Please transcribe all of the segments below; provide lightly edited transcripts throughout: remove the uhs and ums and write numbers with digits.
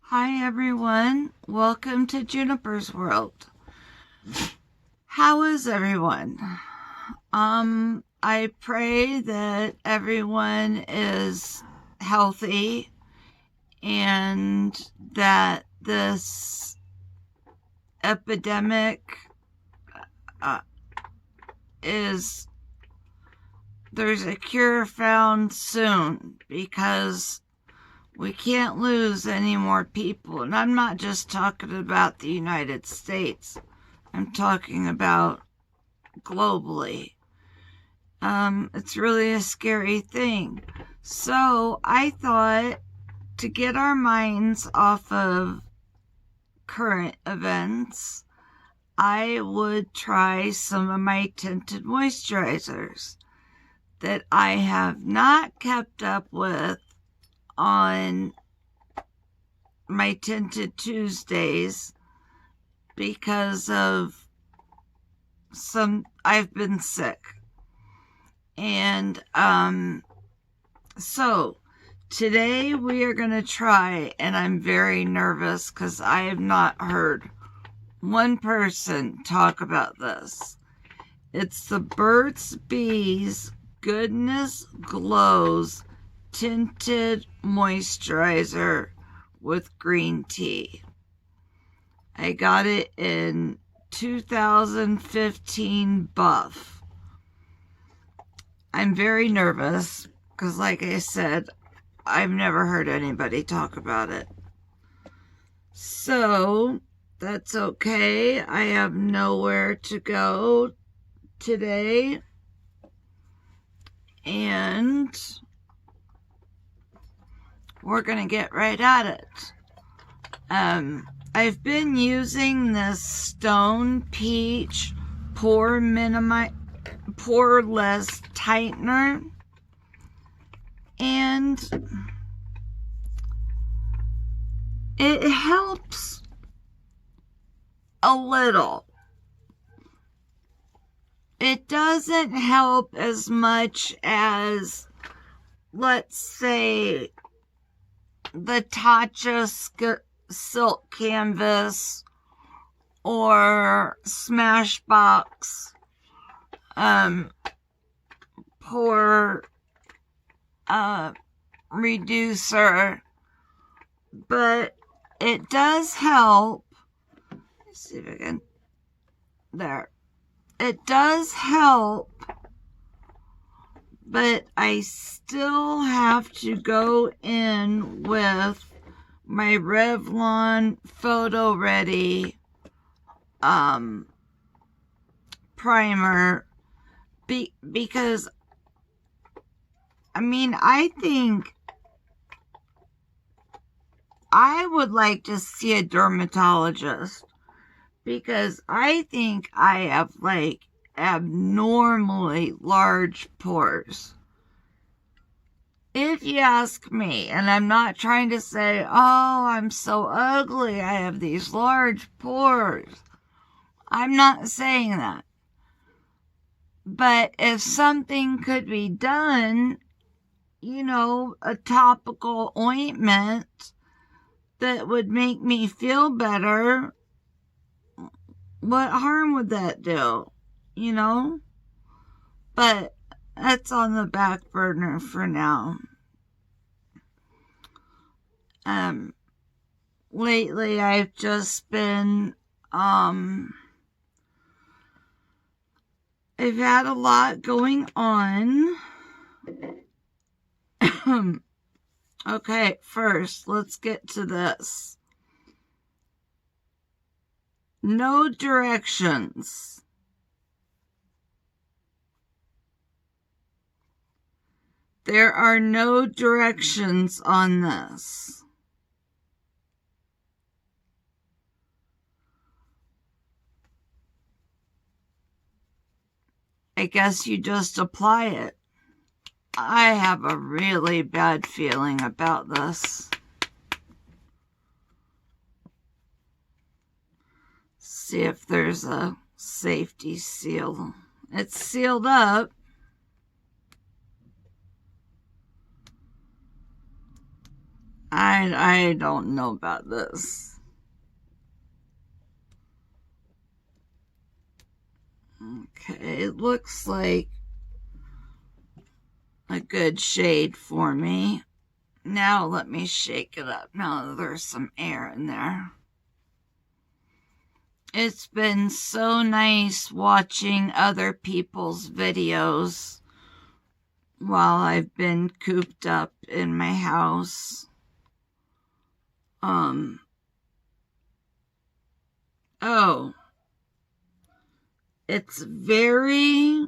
Hi everyone, welcome to Juniper's World. How is everyone? I pray that everyone is healthy and that this epidemic there's a cure found soon, because we can't lose any more people. And I'm not just talking about the United States. I'm talking about globally. It's really a scary thing. So I thought, to get our minds off of current events, I would try some of my tinted moisturizers that I have not kept up with on my Tinted Tuesdays because of I've been sick. And so today we are going to try, and I'm very nervous because I have not heard one person talk about this. It's the Burt's Bees Goodness Glows Tinted Moisturizer with green tea. I got it in 2015 buff. I'm very nervous because, like I said, I've never heard anybody talk about it. So that's okay. I have nowhere to go today. And we're going to get right at it. I've been using this Stone Peach Poreless Tightener, and it helps a little. It doesn't help as much as, let's say, the Tatcha Silk Canvas or Smashbox Pore Reducer, but it does help. Let's see if I can. There. It does help, but I still have to go in with my Revlon Photoready primer, because I think I would like to see a dermatologist, because I think I have abnormally large pores. If you ask me, and I'm not trying to say, oh, I'm so ugly, I have these large pores. I'm not saying that. But if something could be done, a topical ointment that would make me feel better, what harm would that do? But that's on the back burner for now. Lately I've just been, I've had a lot going on. Okay, first, let's get to this. No directions. There are no directions on this. I guess you just apply it. I have a really bad feeling about this. See if there's a safety seal. It's sealed up. I I don't know about this. Okay, it looks like a good shade for me. Now let me shake it up. Now there's some air in there. It's been so nice watching other people's videos while I've been cooped up in my house. Oh, it's very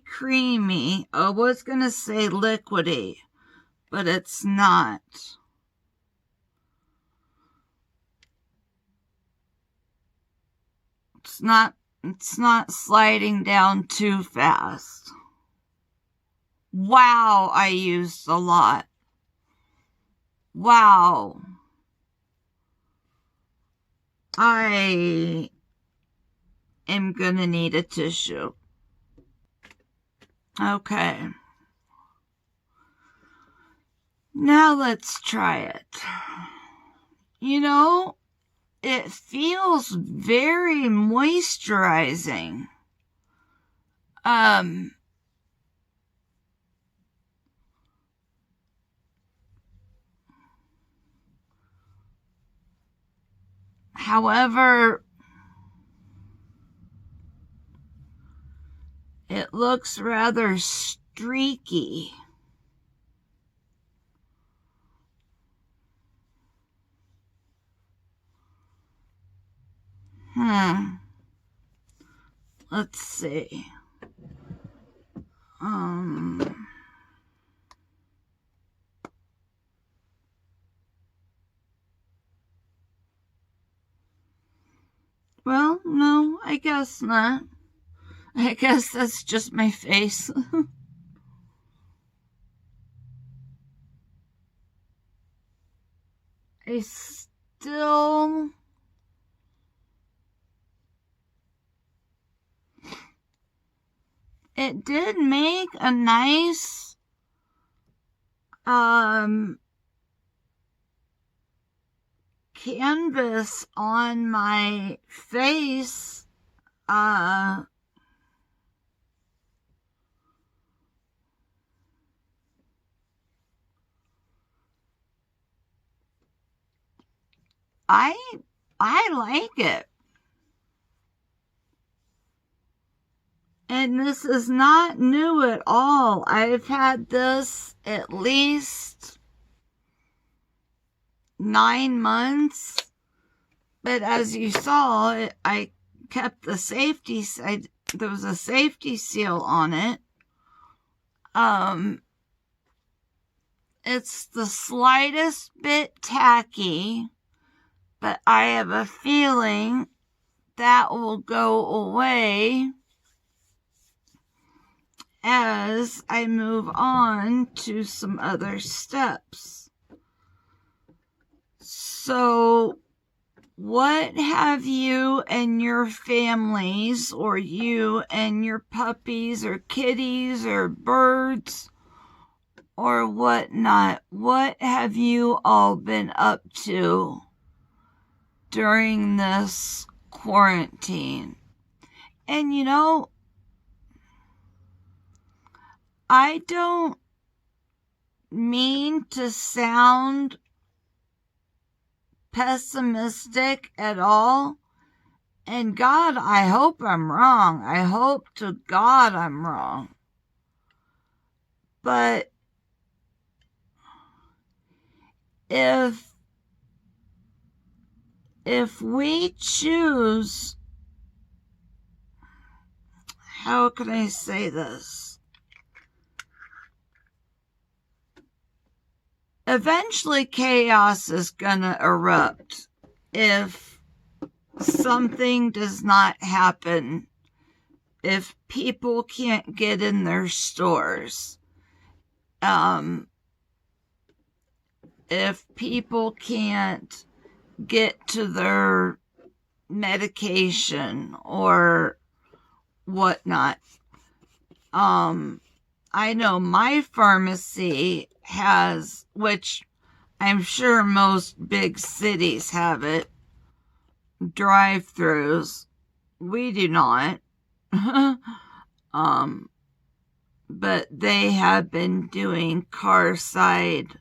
creamy. I was gonna say liquidy, but it's not. It's not sliding down too fast. Wow, I used a lot. Wow. I am gonna need a tissue. Okay. Now let's try it. You know, it feels very moisturizing. However, it looks rather streaky. Let's see. Well, no, I guess not. I guess that's just my face. I still... It did make a nice canvas on my face. I like it. And this is not new at all. I've had this at least 9 months. But as you saw, I kept the safety side. There was a safety seal on it. It's the slightest bit tacky, but I have a feeling that will go away as I move on to some other steps. So, what have you and your families, or you and your puppies, or kitties, or birds, or whatnot, what have you all been up to during this quarantine? And you know, I don't mean to sound pessimistic at all. And God, I hope I'm wrong. I hope to God I'm wrong. But if we choose, how can I say this? Eventually chaos is gonna erupt if something does not happen, if people can't get in their stores, if people can't get to their medication or whatnot. I know my pharmacy has, which I'm sure most big cities have it, drive-thrus. We do not. But they have been doing curbside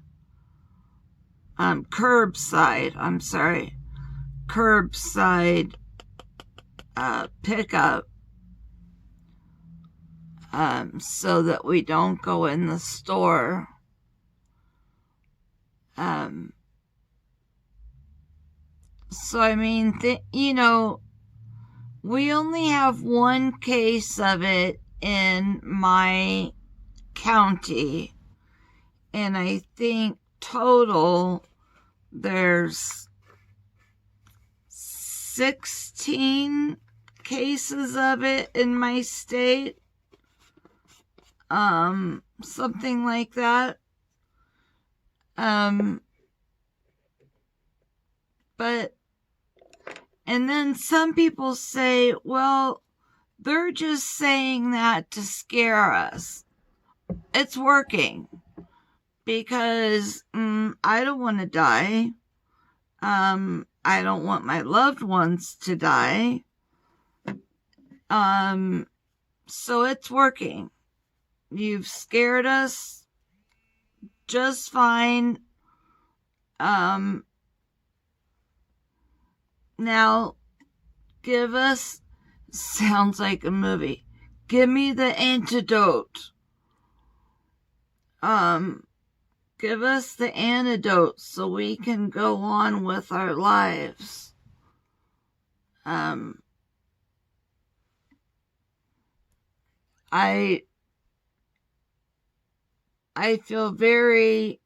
pickup, so that we don't go in the store. So I mean, we only have one case of it in my county, and I think total there's 16 cases of it in my state, something like that. But, and then some people say, well, they're just saying that to scare us. It's working, because I don't want to die. I don't want my loved ones to die. So it's working. You've scared us just fine. Now, give us, sounds like a movie, give me the antidote. Give us the antidote so we can go on with our lives. I feel very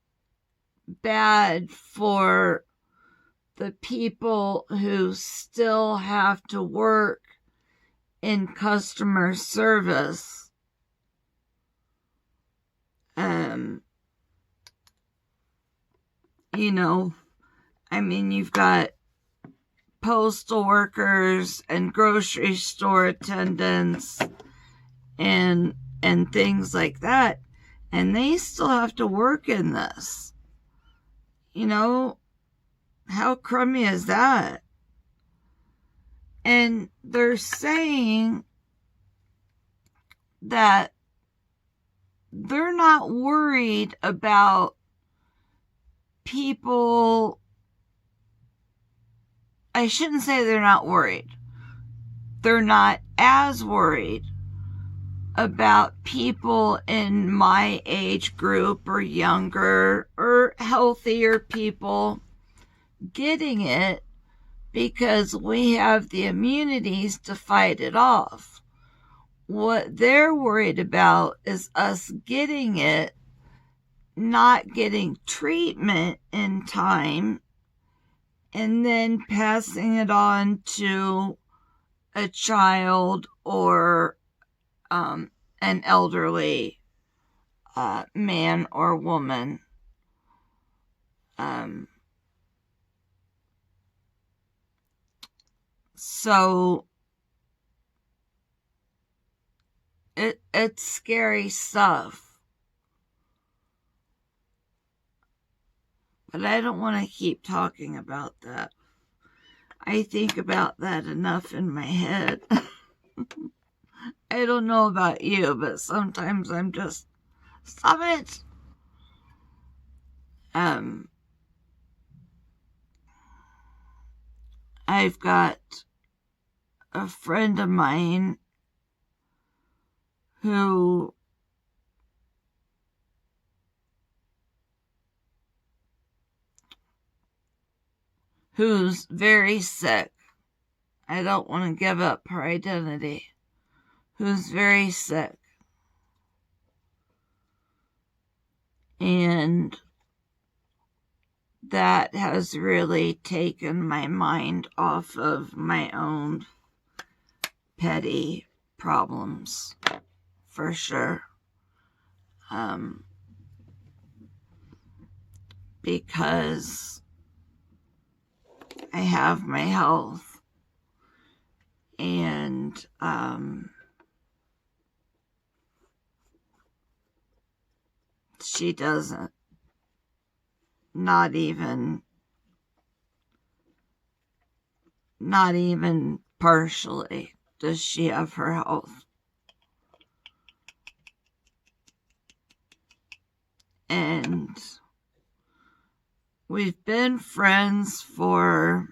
bad for the people who still have to work in customer service. I mean, you've got postal workers and grocery store attendants and things like that, and they still have to work in this. How crummy is that? And they're saying that they're not worried about people. I shouldn't say they're not worried. They're not as worried about people in my age group or younger or healthier people getting it, because we have the immunities to fight it off. What they're worried about is us getting it, not getting treatment in time, and then passing it on to a child or an elderly man or woman. So it's scary stuff. But I don't want to keep talking about that. I think about that enough in my head. I don't know about you, but sometimes I'm just, stop it. I've got a friend of mine who's very sick. I don't want to give up her identity. Who's very sick. And that has really taken my mind off of my own petty problems, for sure. Because I have my health, and she doesn't. Not even partially does she have her health. And we've been friends for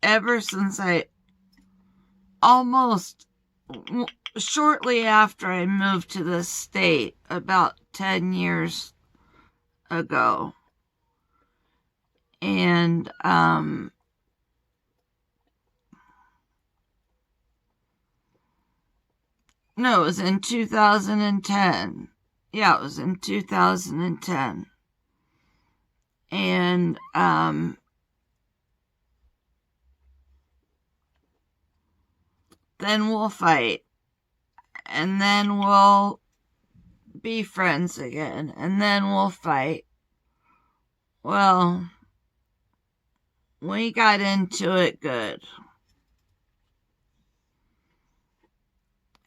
ever since shortly after I moved to the state, about 10 years ago. And, no, it was in 2010. Yeah, it was in 2010. And, then we'll fight. And then we'll be friends again. And then we'll fight. Well, we got into it good.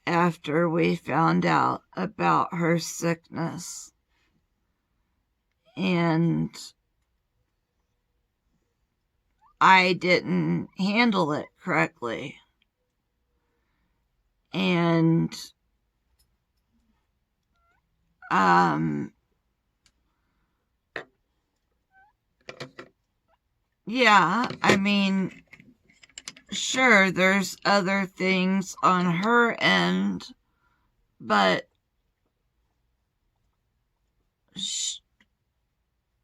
After we found out about her sickness. And I didn't handle it correctly. And yeah, I mean, sure, there's other things on her end, but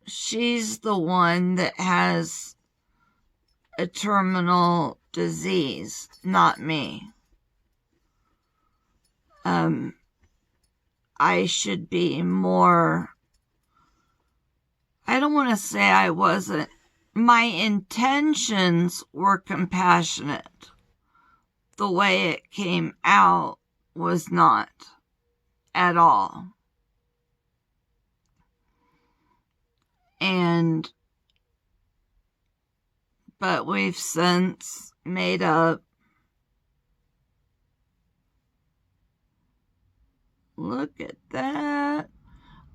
she's the one that has a terminal disease, not me. I should be more, I don't want to say I wasn't, my intentions were compassionate. The way it came out was not at all. But we've since made up. Look at that.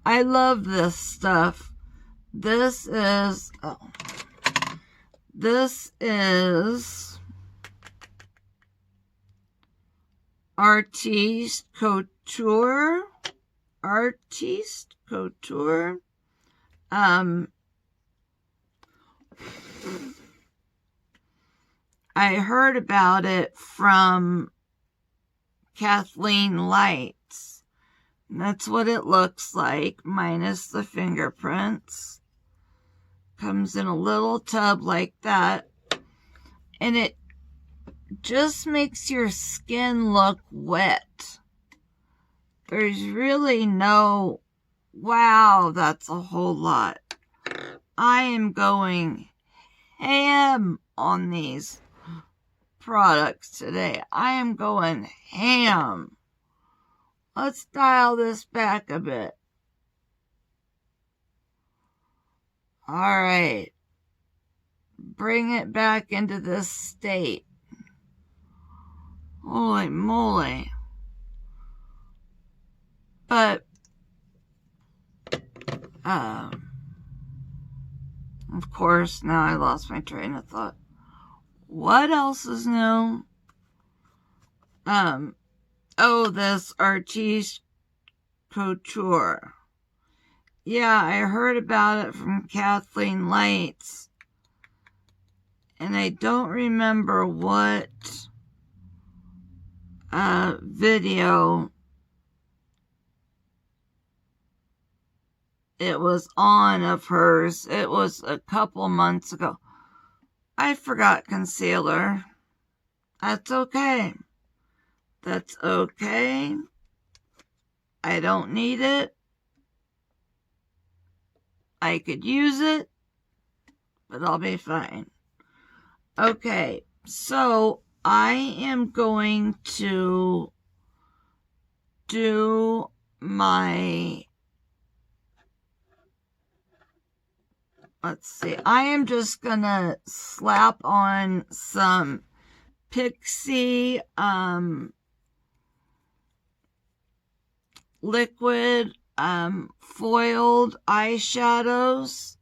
I love this stuff. This is Artiste Couture. I heard about it from Kathleen Lights. That's what it looks like, minus the fingerprints. Comes in a little tub like that. And it just makes your skin look wet. There's really no, wow, that's a whole lot. I am going ham on these products today. I am going ham. Let's dial this back a bit. All right. Bring it back into this state. Holy moly. But, of course, now I lost my train of thought. What else is new? This Artiste Couture. Yeah, I heard about it from Kathleen Lights. And I don't remember what video it was on of hers. It was a couple months ago. I forgot concealer. That's okay. That's okay. I don't need it. I could use it, but I'll be fine. Okay, so I am going to do my, let's see, I am just gonna slap on some Pixie liquid foiled eyeshadows,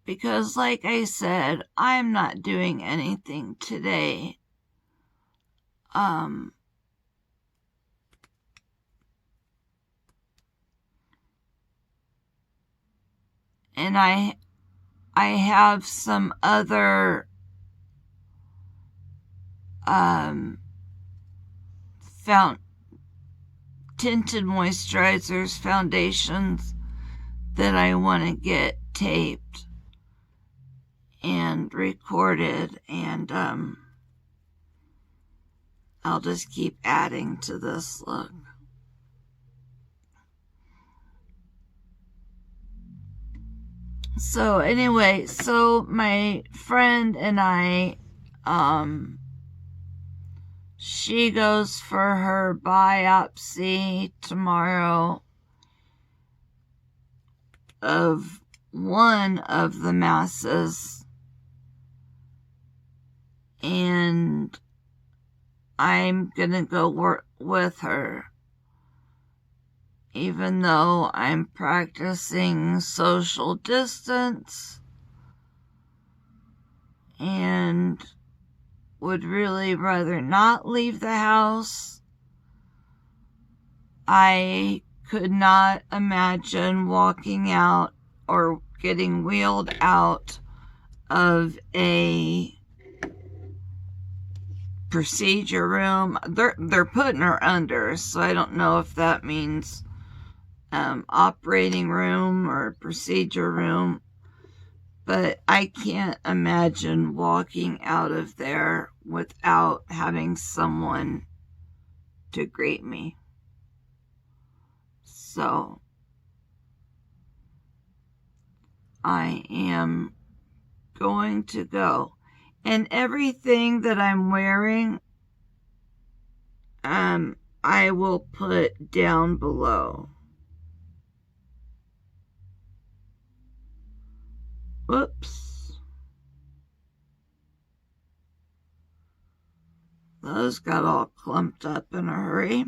because like I said, I'm not doing anything today. And I have some other tinted moisturizers, foundations that I want to get taped and recorded, and I'll just keep adding to this look. So anyway, so my friend and I, she goes for her biopsy tomorrow of one of the masses, and I'm gonna go work with her, even though I'm practicing social distance and would really rather not leave the house. I could not imagine walking out or getting wheeled out of a procedure room. They're putting her under, so I don't know if that means operating room or procedure room, but I can't imagine walking out of there without having someone to greet me. So I am going to go, and everything that I'm wearing I will put down below. Whoops. Those got all clumped up in a hurry.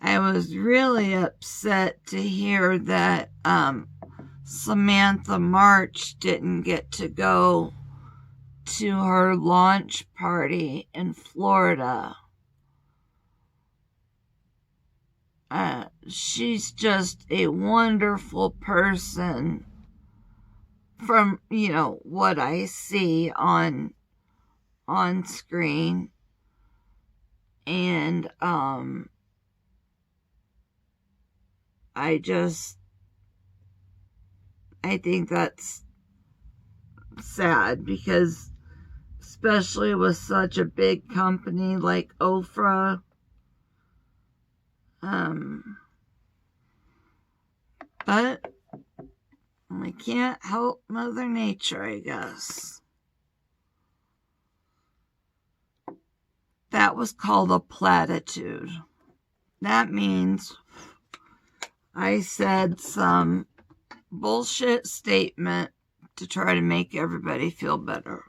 I was really upset to hear that Samantha March didn't get to go to her launch party in Florida. She's just a wonderful person from, what I see on screen. And I think that's sad, because especially with such a big company like Ofra, but we can't help Mother Nature, I guess. That was called a platitude. That means I said some bullshit statement to try to make everybody feel better.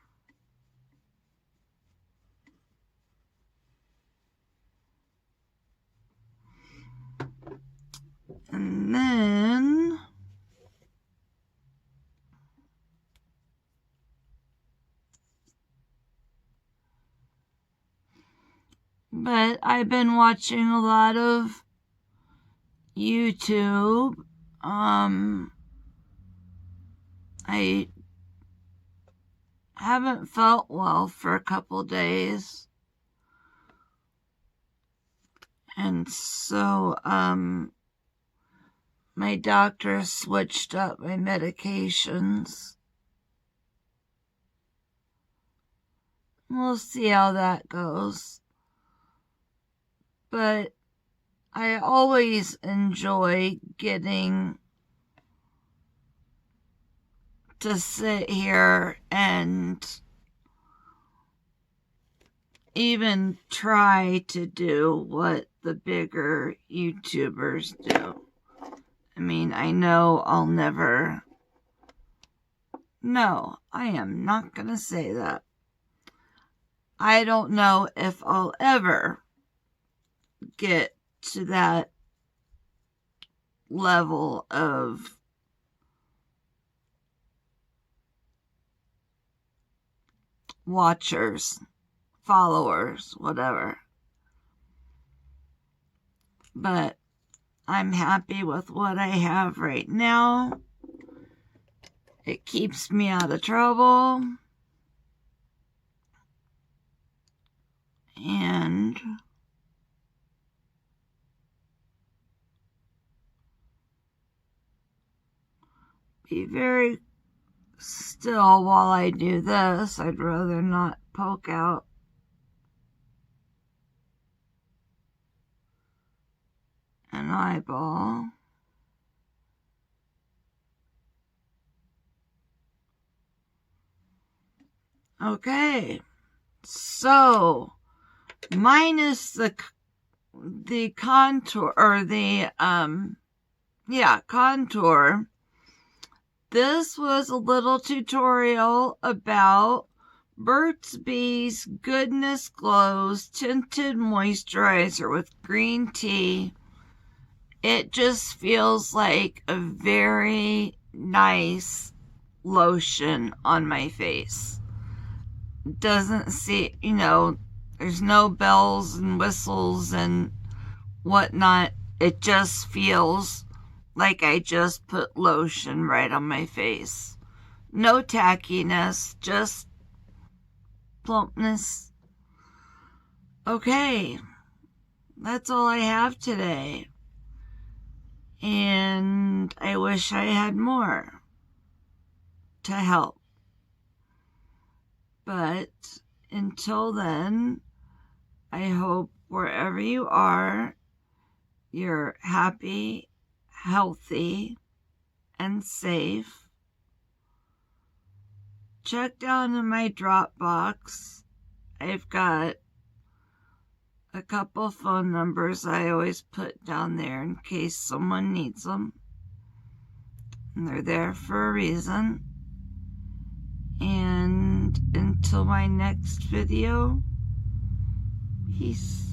And then but I've been watching a lot of YouTube. I haven't felt well for a couple days. And so, my doctor switched up my medications. We'll see how that goes. But I always enjoy getting to sit here and even try to do what the bigger YouTubers do. I mean, I know I'll never... No, I am not going to say that. I don't know if I'll ever get to that level of watchers, followers, whatever. But I'm happy with what I have right now. It keeps me out of trouble. And be very still while I do this. I'd rather not poke out an eyeball. Okay, so minus the contour, or the contour, this was a little tutorial about Burt's Bees Goodness Glows Tinted Moisturizer with green tea. It just feels like a very nice lotion on my face. Doesn't see, there's no bells and whistles and whatnot. It just feels like I just put lotion right on my face. No tackiness, just plumpness. Okay, that's all I have today. And I wish I had more to help. But until then, I hope wherever you are, you're happy, healthy, and safe. Check down in my Dropbox. I've got a couple phone numbers I always put down there in case someone needs them. And they're there for a reason. And until my next video, peace.